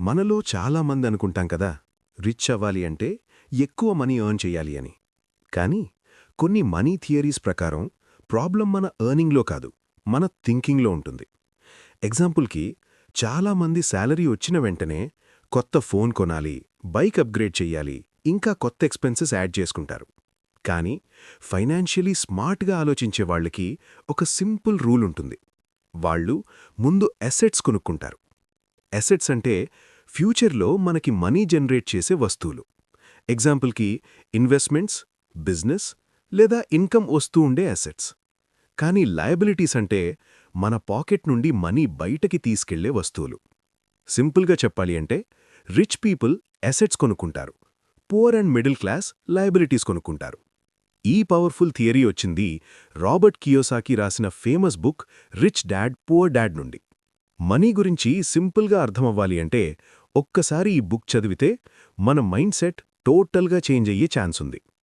మనలో చాలామంది అనుకుంటాం కదా, రిచ్ అవ్వాలి అంటే ఎక్కువ మనీ ఎర్న్ చెయ్యాలి అని. కానీ కొన్ని మనీ థియరీస్ ప్రకారం ప్రాబ్లం మన ఎర్నింగ్లో కాదు, మన థింకింగ్లో ఉంటుంది. ఎగ్జాంపుల్కి, చాలామంది శాలరీ వచ్చిన వెంటనే కొత్త ఫోన్ కొనాలి, బైక్ అప్గ్రేడ్ చెయ్యాలి, ఇంకా కొత్త ఎక్స్పెన్సెస్ యాడ్ చేసుకుంటారు. కానీ ఫైనాన్షియలీ స్మార్ట్గా ఆలోచించే వాళ్ళకి ఒక సింపుల్ రూల్ ఉంటుంది. వాళ్ళు ముందు అసెట్స్ కొనుక్కుంటారు. అసెట్స్ అంటే ఫ్యూచర్లో మనకి మనీ జనరేట్ చేసే వస్తువులు. ఎగ్జాంపుల్కి ఇన్వెస్ట్మెంట్స్, బిజినెస్ లేదా ఇన్కమ్ వస్తూ ఉండే అసెట్స్. కానీ లయబిలిటీస్ అంటే మన పాకెట్ నుండి మనీ బయటకి తీసుకెళ్లే వస్తువులు. సింపుల్గా చెప్పాలి అంటే రిచ్ పీపుల్ అసెట్స్ కొనుక్కుంటారు, poor and middle class liabilities కొనుక్కుంటారు. ఈ పవర్ఫుల్ థియరీ వచ్చింది రాబర్ట్ కియోసాకి రాసిన famous book rich dad poor dad నుండి. మనీ గురించి సింపుల్గా అర్థమవ్వాలి అంటే ఒక్కసారి ఈ బుక్ చదివితే మన మైండ్ సెట్ టోటల్గా చేంజ్ అయ్యే ఛాన్స్ ఉంది.